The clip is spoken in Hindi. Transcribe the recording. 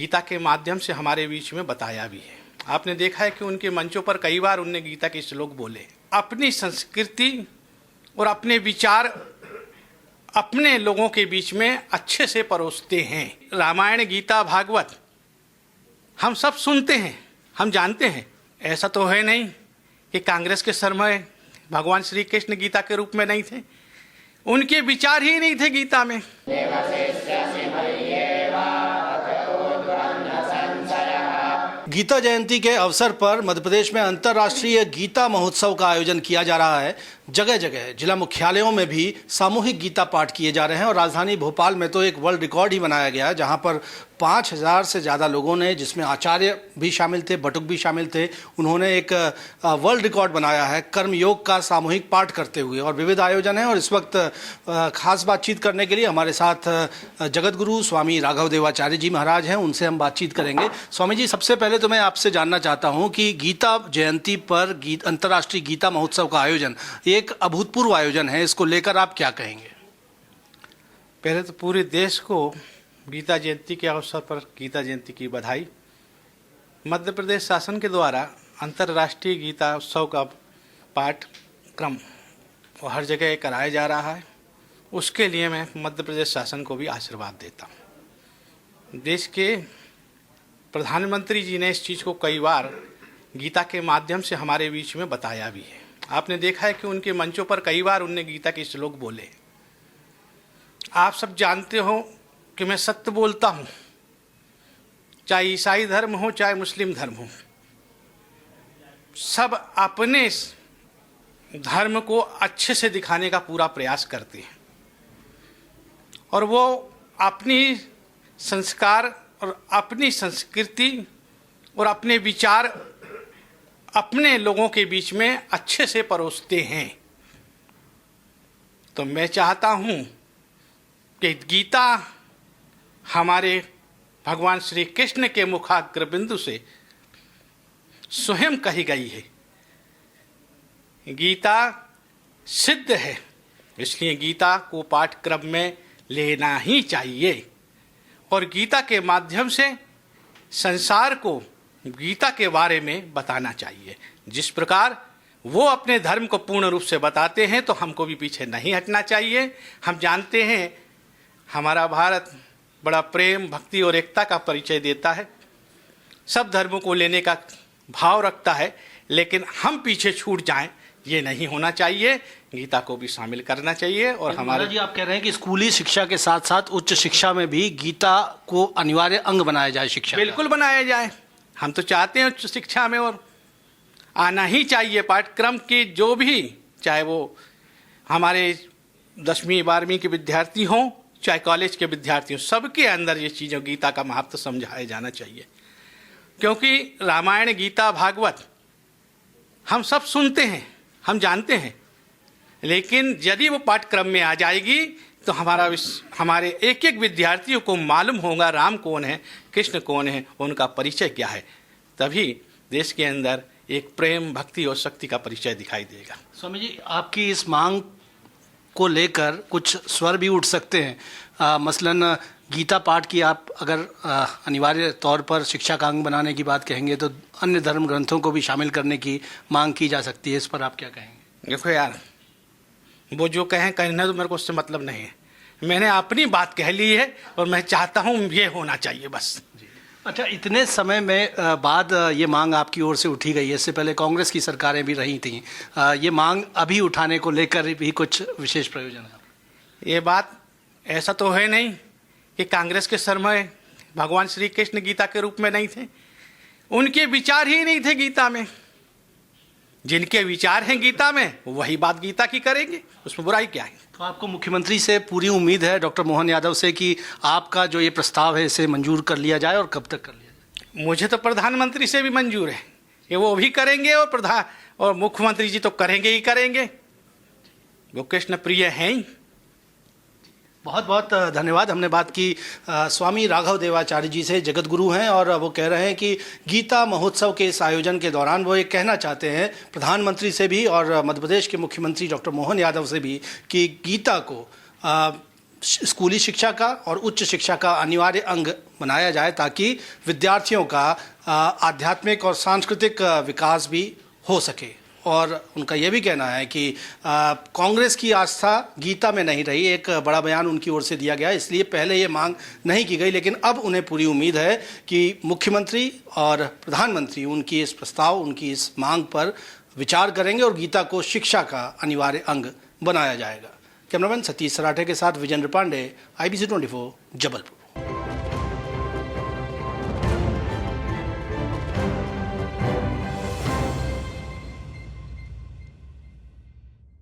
गीता के माध्यम से हमारे बीच में बताया भी है। आपने देखा है कि उनके मंचों पर कई बार उनने गीता के श्लोक बोले। अपनी संस्कृति और अपने विचार अपने लोगों के बीच में अच्छे से परोसते हैं। रामायण, गीता, भागवत हम सब सुनते हैं, हम जानते हैं। ऐसा तो है नहीं कि कांग्रेस के समय भगवान श्री कृष्ण गीता के रूप में नहीं थे, उनके विचार ही नहीं थे गीता में। गीता जयंती के अवसर पर मध्य प्रदेश में अंतर्राष्ट्रीय गीता महोत्सव का आयोजन किया जा रहा है। जगह जगह जिला मुख्यालयों में भी सामूहिक गीता पाठ किए जा रहे हैं और राजधानी भोपाल में तो एक वर्ल्ड रिकॉर्ड ही बनाया गया है, जहां पर 5000 से ज़्यादा लोगों ने, जिसमें आचार्य भी शामिल थे, बटुक भी शामिल थे, उन्होंने एक वर्ल्ड रिकॉर्ड बनाया है कर्मयोग का सामूहिक पाठ करते हुए। और विविध आयोजन है और इस वक्त खास बातचीत करने के लिए हमारे साथ जगत गुरु स्वामी राघव देवाचार्य जी महाराज हैं, उनसे हम बातचीत करेंगे। स्वामी जी, सबसे पहले तो मैं आपसे जानना चाहता हूँ कि गीता जयंती पर अंतर्राष्ट्रीय गीता महोत्सव का आयोजन एक अभूतपूर्व आयोजन है, इसको लेकर आप क्या कहेंगे? पहले तो पूरे देश को गीता जयंती के अवसर पर गीता जयंती की बधाई। मध्य प्रदेश शासन के द्वारा अंतर्राष्ट्रीय गीता उत्सव का पाठक्रम हर जगह कराया जा रहा है, उसके लिए मैं मध्य प्रदेश शासन को भी आशीर्वाद देता हूँ। देश के प्रधानमंत्री जी ने इस चीज़ को कई बार गीता के माध्यम से हमारे बीच में बताया भी है। आपने देखा है कि उनके मंचों पर कई बार उनने गीता के श्लोक बोले। आप सब जानते हो कि मैं सत्य बोलता हूँ, चाहे ईसाई धर्म हो चाहे मुस्लिम धर्म हो, सब अपने धर्म को अच्छे से दिखाने का पूरा प्रयास करते हैं और वो अपनी संस्कार और अपनी संस्कृति और अपने विचार अपने लोगों के बीच में अच्छे से परोसते हैं। तो मैं चाहता हूँ कि गीता हमारे भगवान श्री कृष्ण के मुखाग्र बिंदु से स्वयं कही गई है। गीता सिद्ध है, इसलिए गीता को पाठ्यक्रम में लेना ही चाहिए और गीता के माध्यम से संसार को गीता के बारे में बताना चाहिए। जिस प्रकार वो अपने धर्म को पूर्ण रूप से बताते हैं तो हमको भी पीछे नहीं हटना चाहिए। हम जानते हैं हमारा भारत बड़ा प्रेम, भक्ति और एकता का परिचय देता है, सब धर्मों को लेने का भाव रखता है, लेकिन हम पीछे छूट जाएं ये नहीं होना चाहिए। गीता को भी शामिल करना चाहिए। और हमारे जी, आप कह रहे हैं कि स्कूली शिक्षा के साथ साथ उच्च शिक्षा में भी गीता को अनिवार्य अंग बनाया जाए शिक्षा? बिल्कुल बनाया जाए। हम तो चाहते हैं उच्च शिक्षा में और आना ही चाहिए। पाठ्यक्रम के जो भी, चाहे वो हमारे 10वीं 12वीं के विद्यार्थी हों चाहे कॉलेज के विद्यार्थी हों, सबके अंदर ये चीज़ों गीता का महत्व समझाया जाना चाहिए। क्योंकि रामायण, गीता, भागवत हम सब सुनते हैं, हम जानते हैं, लेकिन यदि वो पाठ्यक्रम में आ जाएगी तो हमारे एक एक विद्यार्थियों को मालूम होगा राम कौन है, कृष्ण कौन है, उनका परिचय क्या है। तभी देश के अंदर एक प्रेम, भक्ति और शक्ति का परिचय दिखाई देगा। स्वामी जी, आपकी इस मांग को लेकर कुछ स्वर भी उठ सकते हैं। मसलन गीता पाठ की आप अगर अनिवार्य तौर पर शिक्षा का अंग बनाने की बात कहेंगे तो अन्य धर्म ग्रंथों को भी शामिल करने की मांग की जा सकती है। इस पर आप क्या कहेंगे? देखो यार, वो जो कहें कहना तो मेरे को उससे मतलब नहीं है। मैंने अपनी बात कह ली है और मैं चाहता हूँ ये होना चाहिए बस। अच्छा, इतने समय में बाद ये मांग आपकी ओर से उठी गई है, इससे पहले कांग्रेस की सरकारें भी रही थीं, ये मांग अभी उठाने को लेकर भी कुछ विशेष प्रयोजन है? ये बात ऐसा तो है नहीं कि कांग्रेस के समय भगवान श्री कृष्ण गीता के रूप में नहीं थे, उनके विचार ही नहीं थे गीता में। जिनके विचार हैं गीता में वही बात गीता की करेंगे, उसमें बुराई क्या है? तो आपको मुख्यमंत्री से पूरी उम्मीद है, डॉक्टर मोहन यादव से, कि आपका जो ये प्रस्ताव है इसे मंजूर कर लिया जाए, और कब तक कर लिया जाए? मुझे तो प्रधानमंत्री से भी मंजूर है कि वो भी करेंगे और मुख्यमंत्री जी तो करेंगे ही करेंगे, वो कृष्ण प्रिय हैं ही। बहुत बहुत धन्यवाद। हमने बात की स्वामी राघव देवाचार्य जी से, जगत गुरु हैं, और वो कह रहे हैं कि गीता महोत्सव के इस आयोजन के दौरान वो ये कहना चाहते हैं प्रधानमंत्री से भी और मध्य प्रदेश के मुख्यमंत्री डॉक्टर मोहन यादव से भी कि गीता को स्कूली शिक्षा का और उच्च शिक्षा का अनिवार्य अंग बनाया जाए, ताकि विद्यार्थियों का आध्यात्मिक और सांस्कृतिक विकास भी हो सके। और उनका यह भी कहना है कि कांग्रेस की आस्था गीता में नहीं रही। एक बड़ा बयान उनकी ओर से दिया गया, इसलिए पहले ये मांग नहीं की गई, लेकिन अब उन्हें पूरी उम्मीद है कि मुख्यमंत्री और प्रधानमंत्री उनकी इस प्रस्ताव, उनकी इस मांग पर विचार करेंगे और गीता को शिक्षा का अनिवार्य अंग बनाया जाएगा। कैमरामैन सतीश सराठे के साथ विजेंद्र पांडे, IBC 24, जबलपुर।